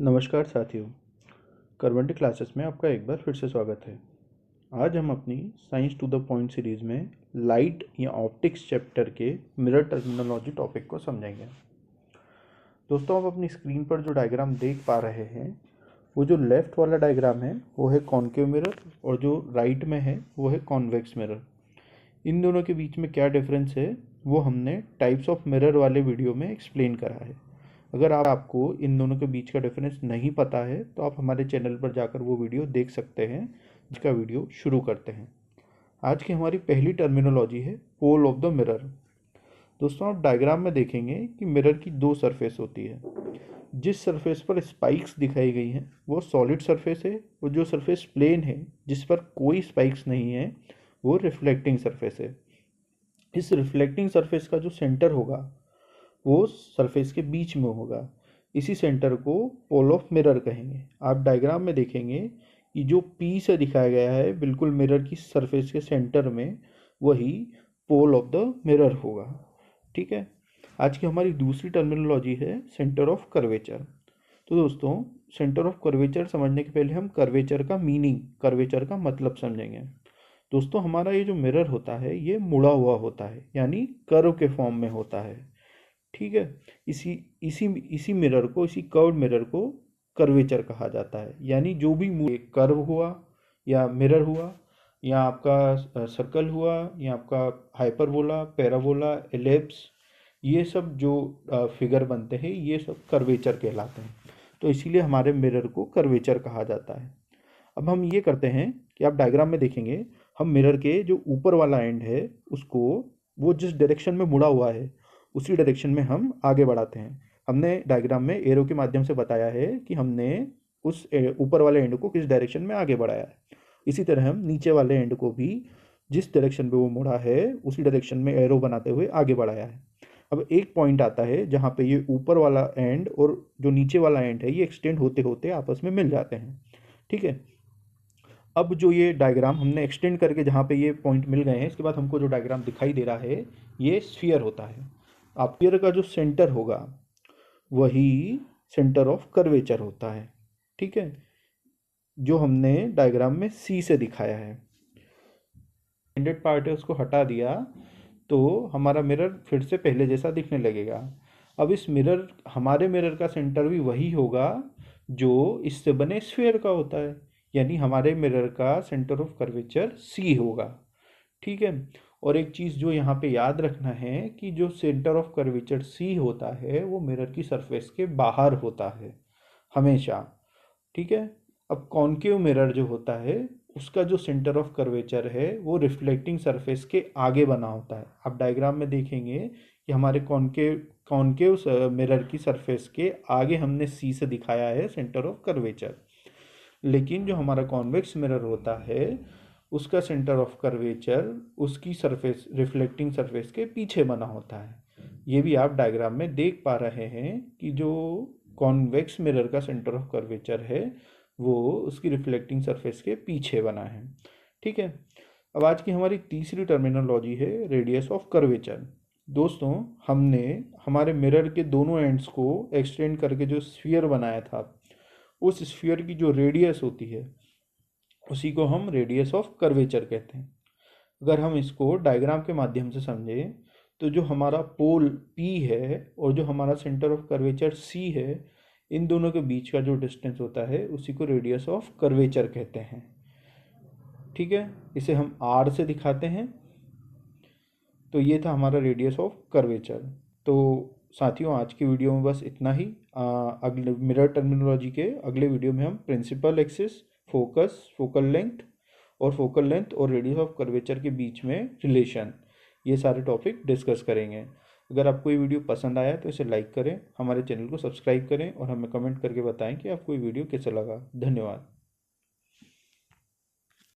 नमस्कार साथियों, करवंटी क्लासेस में आपका एक बार फिर से स्वागत है। आज हम अपनी science to the point series में लाइट या ऑप्टिक्स चैप्टर के मिरर टर्मिनोलॉजी टॉपिक को समझेंगे। दोस्तों, आप अपनी स्क्रीन पर जो डायग्राम देख पा रहे हैं, वो जो लेफ़्ट वाला डायग्राम है वो है कॉनकेव मिरर और जो राइट में है वो है कॉन्वेक्स मिरर। इन दोनों के बीच में क्या डिफरेंस है वो हमने टाइप्स ऑफ मिरर वाले वीडियो में एक्सप्लेन करा है। अगर आपको इन दोनों के बीच का डिफरेंस नहीं पता है तो आप हमारे चैनल पर जाकर वो वीडियो देख सकते हैं, जिसका वीडियो शुरू करते हैं। आज की हमारी पहली टर्मिनोलॉजी है पोल ऑफ द मिरर। दोस्तों, आप डायग्राम में देखेंगे कि मिरर की दो सरफेस होती है। जिस सरफेस पर स्पाइक्स दिखाई गई हैं वो सॉलिड सरफेस है, और जो सरफेस प्लेन है जिस पर कोई स्पाइक्स नहीं है वो रिफ्लेक्टिंग सरफेस है। इस रिफ्लेक्टिंग सरफेस का जो सेंटर होगा वो सरफेस के बीच में होगा। इसी सेंटर को पोल ऑफ मिरर कहेंगे। आप डायग्राम में देखेंगे कि जो पी से दिखाया गया है बिल्कुल मिरर की सरफेस के सेंटर में, वही पोल ऑफ द मिरर होगा। ठीक है। आज की हमारी दूसरी टर्मिनोलॉजी है सेंटर ऑफ कर्वेचर। तो दोस्तों, सेंटर ऑफ कर्वेचर समझने के पहले हम कर्वेचर का मीनिंग, कर्वेचर का मतलब समझेंगे। दोस्तों, हमारा ये जो मिरर होता है ये मुड़ा हुआ होता है, यानी कर्व के फॉर्म में होता है। ठीक है। इसी इसी इसी मिरर को, इसी कर्व मिरर को कर्वेचर कहा जाता है। यानी जो भी कर्व हुआ या मिरर हुआ या आपका सर्कल हुआ या आपका हाइपरबोला, पैराबोला, एलिप्स, ये सब जो फिगर बनते हैं ये सब कर्वेचर कहलाते हैं। तो इसीलिए हमारे मिरर को कर्वेचर कहा जाता है। अब हम ये करते हैं कि आप डायग्राम में देखेंगे, हम मिरर के जो ऊपर वाला एंड है उसको, वो जिस डायरेक्शन में मुड़ा हुआ है उसी डायरेक्शन में हम आगे बढ़ाते हैं। हमने डायग्राम में एरो के माध्यम से बताया है कि हमने उस ऊपर वाले एंड को किस डायरेक्शन में आगे बढ़ाया है। इसी तरह हम नीचे वाले एंड को भी जिस डायरेक्शन पे वो मुड़ा है उसी डायरेक्शन में एरो बनाते हुए आगे बढ़ाया है। अब एक पॉइंट आता है जहाँ पे ये ऊपर वाला एंड और जो नीचे वाला एंड है ये एक्सटेंड होते होते आपस में मिल जाते हैं। ठीक है। अब जो ये डायग्राम हमने एक्सटेंड करके जहाँ पे ये पॉइंट मिल गए हैं, इसके बाद हमको जो डायग्राम दिखाई दे रहा है ये स्फीयर होता है। आप स्फीयर का जो सेंटर होगा वही सेंटर ऑफ कर्वेचर होता है। ठीक है। जो हमने डायग्राम में सी से दिखाया है। एक्सटेंडेड पार्ट है उसको हटा दिया तो हमारा मिरर फिर से पहले जैसा दिखने लगेगा। अब इस मिरर, हमारे मिरर का सेंटर भी वही होगा जो इससे बने स्फीयर का होता है, यानी हमारे मिरर का सेंटर ऑफ कर्वेचर सी होगा। ठीक है। और एक चीज़ जो यहाँ पे याद रखना है कि जो सेंटर ऑफ कर्वेचर सी होता है वो मिरर की सरफेस के बाहर होता है हमेशा। ठीक है। अब कॉनकेव मिरर जो होता है उसका जो सेंटर ऑफ कर्वेचर है वो रिफ्लेक्टिंग सरफेस के आगे बना होता है। आप डायग्राम में देखेंगे कि हमारे कॉनकेव कॉनकेव मिरर की सरफेस के आगे हमने सी से दिखाया है सेंटर ऑफ कर्वेचर। लेकिन जो हमारा कॉन्वेक्स मिरर होता है उसका सेंटर ऑफ कर्वेचर उसकी सरफेस, रिफ्लेक्टिंग सरफेस के पीछे बना होता है। ये भी आप डायग्राम में देख पा रहे हैं कि जो कॉन्वेक्स मिरर का सेंटर ऑफ कर्वेचर है वो उसकी रिफ्लेक्टिंग सरफेस के पीछे बना है। ठीक है। अब आज की हमारी तीसरी टर्मिनोलॉजी है रेडियस ऑफ कर्वेचर। दोस्तों, हमने हमारे मिरर के दोनों एंड्स को एक्सटेंड करके जो स्फीयर बनाया था, उस स्फीयर की जो रेडियस होती है उसी को हम रेडियस ऑफ कर्वेचर कहते हैं। अगर हम इसको डायग्राम के माध्यम से समझें तो जो हमारा पोल P है और जो हमारा सेंटर ऑफ कर्वेचर C है, इन दोनों के बीच का जो डिस्टेंस होता है उसी को रेडियस ऑफ कर्वेचर कहते हैं। ठीक है। इसे हम R से दिखाते हैं। तो ये था हमारा रेडियस ऑफ कर्वेचर। तो साथियों, आज की वीडियो में बस इतना ही। अगले मिरर टर्मिनोलॉजी के अगले वीडियो में हम principal axis, focus, focal length और रेडियस ऑफ कर्वेचर के बीच में रिलेशन, ये सारे टॉपिक डिस्कस करेंगे। अगर आपको ये वीडियो पसंद आया तो इसे लाइक करें, हमारे चैनल को सब्सक्राइब करें और हमें कमेंट करके बताएं कि आपको ये वीडियो कैसा लगा। धन्यवाद।